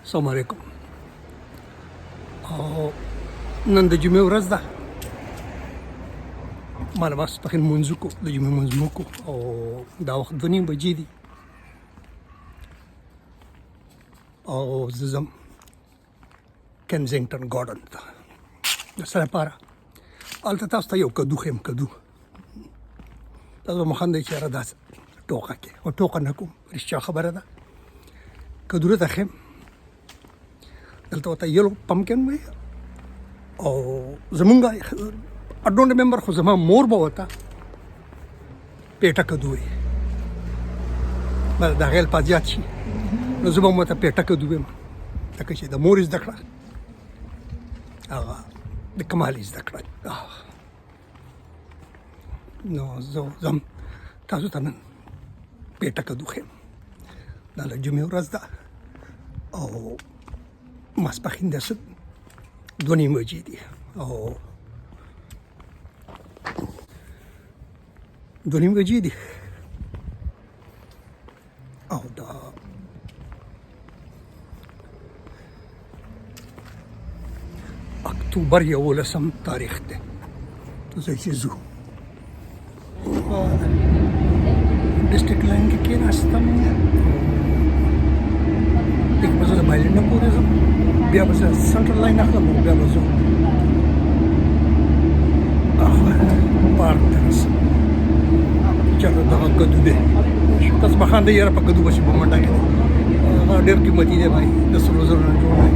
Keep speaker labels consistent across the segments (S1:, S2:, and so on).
S1: السلام علیکم. او نن د جمعې ورځ ده. ما ماسپښین لمونځ وکړو، د جمعې لمونځ مو وکړو او دا وخت 2:30 بجې دي او زه ځم کنزینګټن ګارډن ته د څه لپاره. هلته تاسو ته یو کدو ښیم. کدو تاسو به مخندئ چې یاره دا ټوکه کې او ټوکه نه کوم، رښتیا خبره ده. کدو راته ښیم، دلته ورته یلو پمکن وایي او زمونږ I don't remember خو زما مور به ورته پیټه کدو وایي. د هغې الفاظ یاد شي نو زه به هم ورته پیټه کدو وایم، ځکه چې د مور زده کړه هغه د کمال زده کړه. نو زه ځم تاسو ته نن پیټه کدو ښیم. دا د جمعې ورځ ده او ماسپښین داسې 2:30 بجې دي او 2:30 بجې دي او دا اکتوبر 11 تاریخ دی. زه چې ځو ډسټرکټ لاین کې کېناستم، لږ به زه د مایلینډ نه پورې ځم، بیا به زه سنټرل لاین اخلم او بیا به زه پارک ته رسم. چېرته دغه کدو دی، تاسو به خاندئ یاره په کدو پسې په منډه کې دی. هغه ډېر قیمتي دی بھائی، د سرو زرو نه جوړ دی.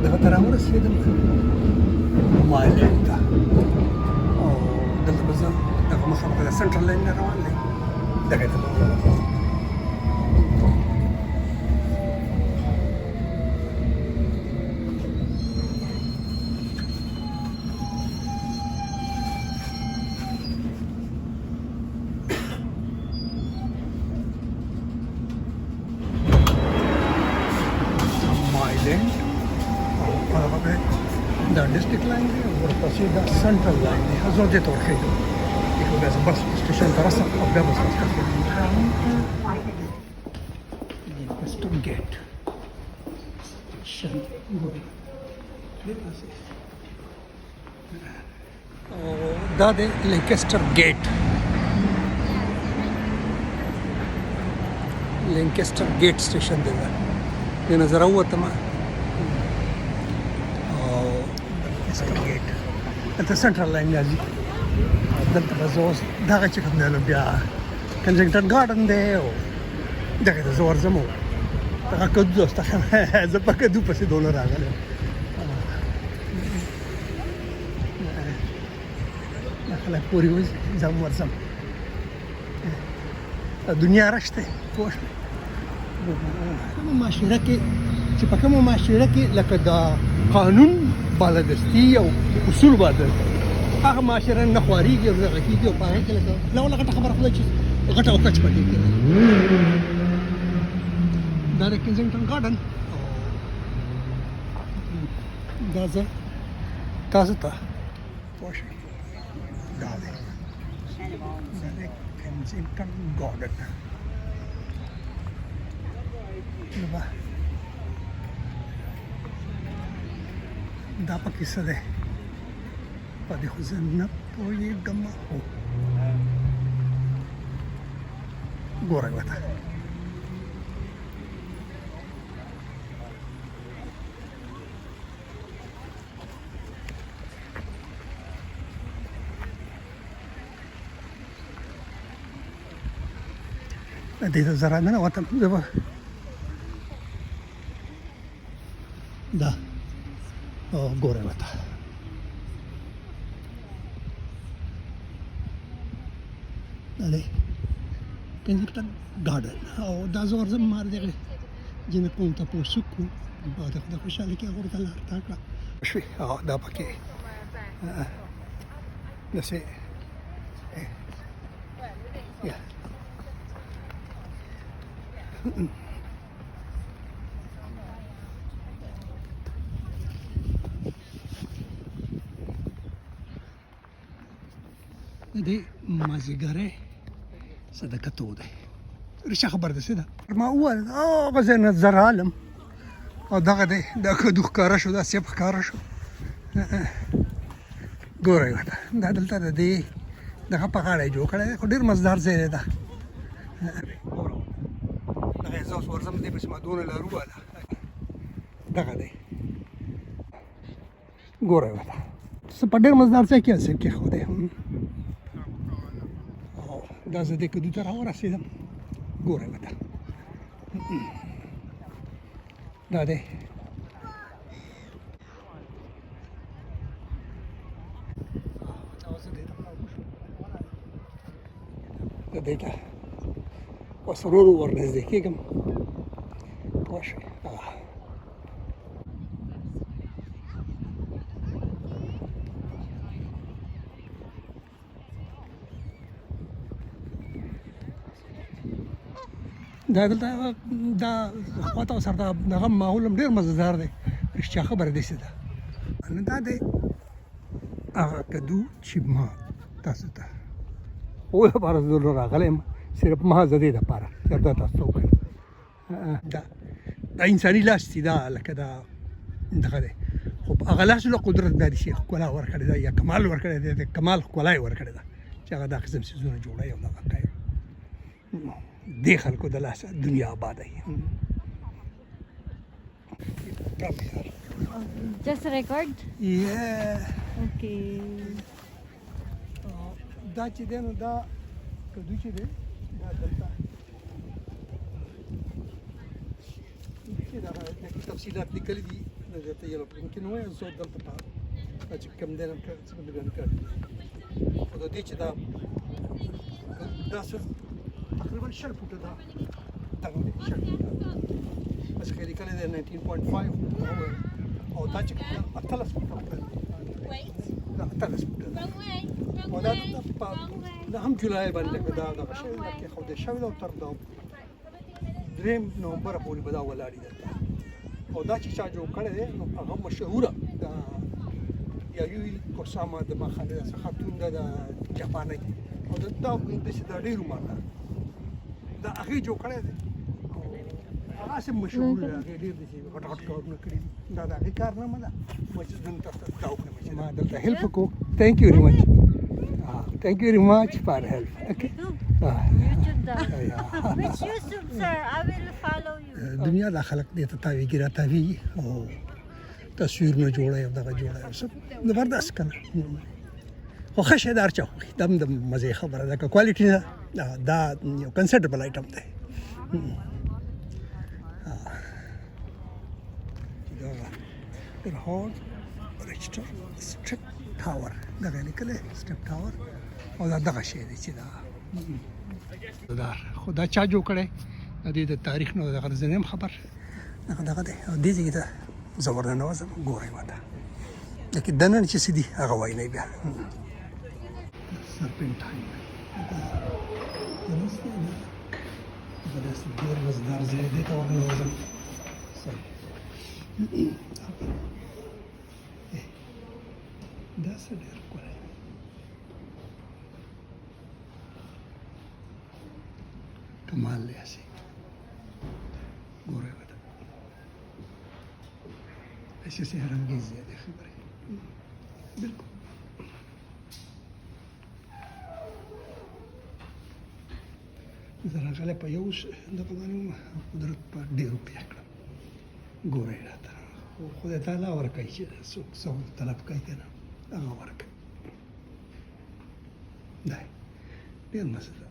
S1: دغه ته راورسېدم مایلینډ ته او دلته به زه دغه مخامخ د سنټرل لاین نه روان دی. دغې ته به مایلینډ دا ډسټرکټ لاین دی او ورپسې دا سنټرل لاین دی. زه دې ته ورخېږم، بیا زه بس سټېشن ته رسم او بیا بس لینکسټر ګیټ سټېشن او دا دی لینکسټر ګیټ. لینکسټر ګیټ سټېشن دی. دا دې نه زه راووتم دلته سنټرل لاین راځي. دلته به زه اوس دغه چې کوم دی نو بیا کنزینګټن ګارډن دی او دغې ته زه ورځم او دغه کدو دوسته ښیم. زه په کدو پسې دونه راغلی دا خلک پورې اوس ځم ورځم. دنیا رش دی پوه شوې. کومه معاشره کې چې په کومه معاشره کې لکه د قانون بالادستي او اصول باندې هغه معاشره نه خوارېږي او دغه کېږي او په هغې کې لکه لوله غټه خبره خدای چې غټه او کچ پکې کېږي. دا د کنزینګټن ګارډن دا زه تاسو ته پوه شئ دا دی کنزینګټن ګارډن. دا پکې څه دی په دې خو زه نه پوهېږم. هو ګورئ ورته دې ته زه راننوتم. زه به دا ګورئ ورته دا دی کنزینګټن ګارډن او دا زه ورځم ما د دغې جنکو ته تپوس وکړو او د خوشحالۍ کې هغه ورته لار راکړه شوې. دا پکې داسې دې مازدیګری صدقه تو دی رښتیا خبر ده څه ده ما وویل هغه ځای نه زر عالم او دغه دی دا کدو ښکاره شو دا سیب ښکاره شو ګورئ ورته دا دلته د دې دغه په غاړه یې جوړ کړی دی خو ډېر مزدار ځای دی دا دغه زه اوس ورځم دې پسې ما دونه لارو واله دغه دی ګورئ ورته څه په ډېر مزدار ځای کې هسې کېښودی دا زه دې کدو ته راورسېدم ګورئ ورته دا دی زه دې ته اوس ورو ورو ورنږدې کېږم پوه شوې دا دلته دا خواته او سره دغه ماحول هم ډېر مزهدار دی رښتیا خبره داسې ده نو دا دی هغه کدو چې ما تاسو ته ووایه لپاره زه دلته راغلی یم صرف محض د دې دپاره چې دا تاسو ته وښیم دا انساني لاس دی دا لکه دا دغه دی خو په هغه لاس له قدرت دا دي چې ښکلا ورکړې ده یا کمال ورکړی دی د کمال ښکلا یې ورکړې ده چې هغه دا قسم څیزونه جوړوي او دغه کوي دې خلکو د لاسه دنیا آبادوي
S2: Just record? Okay.
S1: دا چې دی نو دا کدو چې دی دا دلته چې دغه تفصیلات لیکلي دي درته یې ممکن ووایم زه دلته دا چې کوم دی څنګه مې بیان کړی خو د دې چې دا څه تقریبا 6 فوټه ده دغه دی 6 فوټه بس کې لیکلی دی 19.5 او دا چې کوم 18 فوټه دا 18 فوټه ده او دا دا هم جولای باندې دا دغه شی ده کېښودی شوی ده او تر دا 3 نومبر پورې به دا ولاړې دلته او دا چې چا جوړ کړی دی نو هغه مشهوره دا یایوی کوساما د مخانه ده څه خاتون ده د جاپانۍ او دا داسې دا ډېر عمر ده دا هغې جوړ کړی دی هغه هسې مشهور دی هغې ډېر داسې غټ غټ کارونه کړي دي دا د هغې کارنامه ده چې زه تاسو ته دا وکړم چې ما دلته هیلپ وکړو تھینک یو ویری مچ thank you very much for help okay
S2: Which YouTube, sir? I will follow you.
S1: دنیا دا خلق دې ته تاویږي راتاویږي او تصویرونه جوړوي او دغه جوړوي او څه زبردست که نه خو ښه شی د هر چا خوښي دا هم د مزې خبره ده که کوالټي نه دا یو کنسیډربل آیټم دی هال رجسټر سټپ ټاور دغه لیکلی سټپ ټاور او دا دغه شی دی چې دا خو دا چا جوړ کړی د دې د تاریخ نه دغه زه نه یم خبر دغه دی او دې ځای ته زه ورننوځم ګورئ ورته لکه دننه چې څه دي هغه وایي نه بیا سرپنټاین دا داسې ډېر مزدار ځای دی ته ورننوځم دا څه ډېر ښکلی کمال دی هسې ګورئ ورته هسې هسې حیرانګیز ځای دی خبرې بلکل زه راغلی په یو دغه باندې وم قدرت په ډېرو پېښ کړم ګورئ راته خدای تعالی ورکوي چې څوک څه طلب کوي که نه هغه ورکوي دا ډېر مزه ده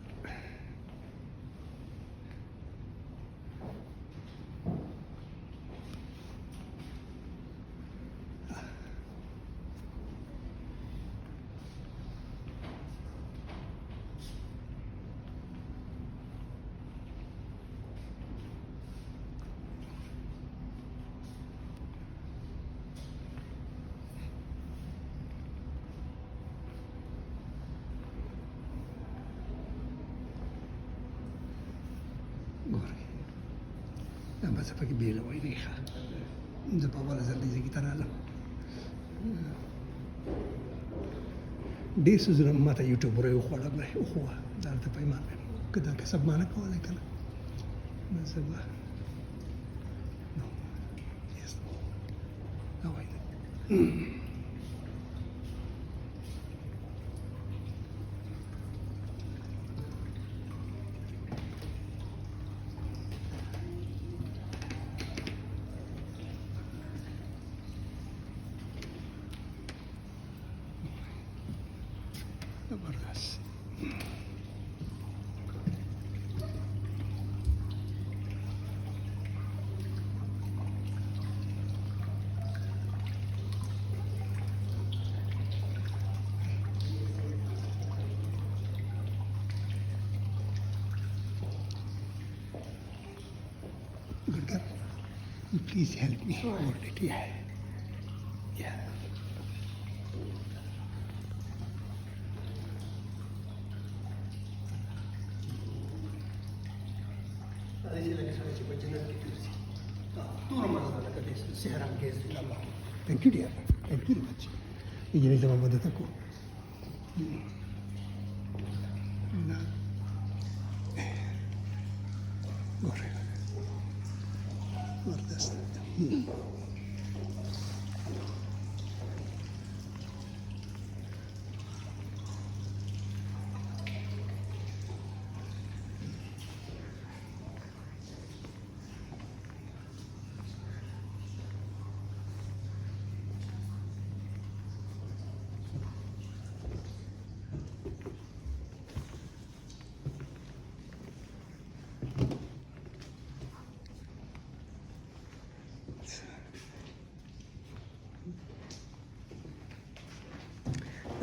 S1: ګورئ بس پکې بیل وای نه ښه زه په اوله ځل دې ځای کې ته رالم ډېر څه ما ته یوټیوبر یې وخوړل وښوه دا ورته پیمان مې که دا کسب ما نه کولی که نه نو زه به نو یس دا وایي زبردست Good girl. Please help me hold it. Yeah. Yeah. Thank you, dear. Thank you very much. Ini sama mada tako. Na. Gore. Mardas.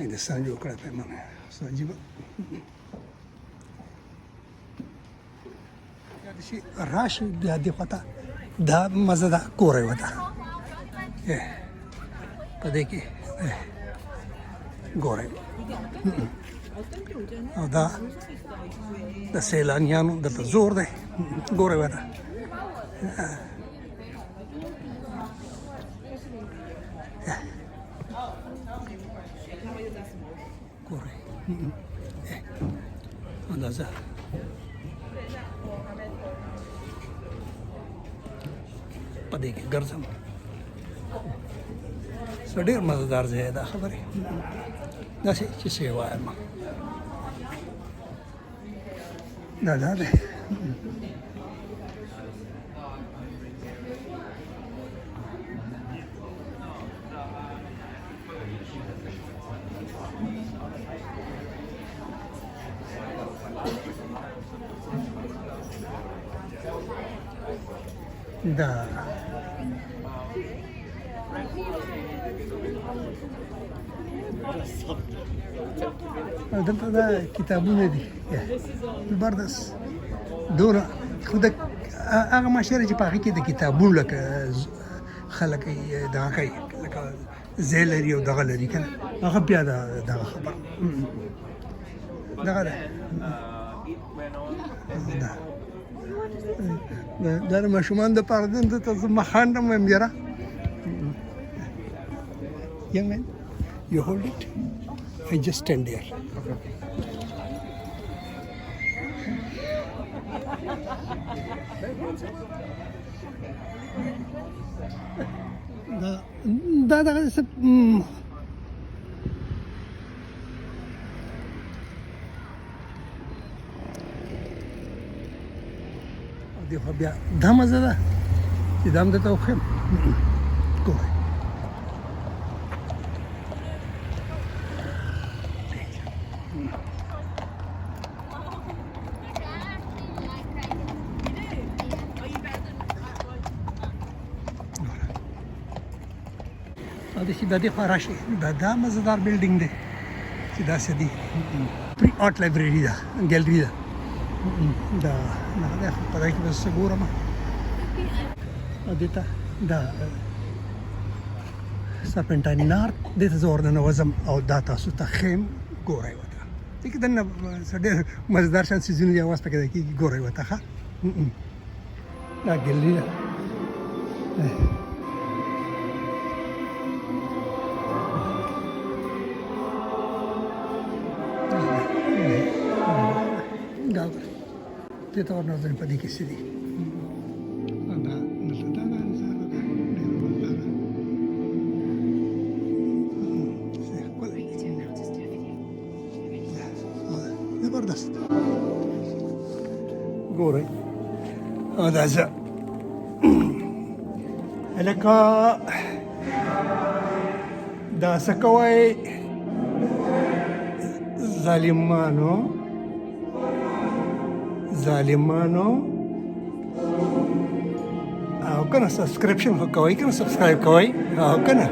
S1: Hindustan जो कड़ा पैमान है सजीव यादशी राश याद पता दा मज़ेदा कोरे होता ये पता कि गोरे और दा सेलानियानो दा जोर दे गोरे होता अंदाजा पदे के गर्जम सडेर मजेदार ज़्यादा खबर है नसे चिसेवा है मां दादा दे دا دلته دا کتابونه دي زبردست دونه خو د هغه معاشره چې په هغې کې د کتابونو لکه خلک یې دغه کوي لکه ځای لري او دغه لري که نه هغه بیا دغه خبر دغه ده دا د ماشومان دپاره دلته ته زه مخانډ هم یم یاره young man you hold it I just stand there دا دیخوا بیا دا مزه ده چې دا هم درته وښیم ګورئ چې د دې خوا راشئ دا مزهدار بلډینګ دی چې داسې دی پري آرټ لایبرري ده ګیلري ده دا نه په دې کې به زه ګورم دې ته دا سرپنټاین نارت دې ته زه ورننه وځم او دا تاسو ته ښیم ګورئ ورته دې کې دننه ډېر مزهدار شان څیزونه دي اواز پکې ده کېږي ګورئ ورته ښه ناقل لي Gabriel, ti torno ad un che si dice. زبردست ګورئ او دا زه هلکه دا څه کوئ ظالمانو او کنه سبسکرپشن خو کوئ کنه سبسکرایب کوئ او کنه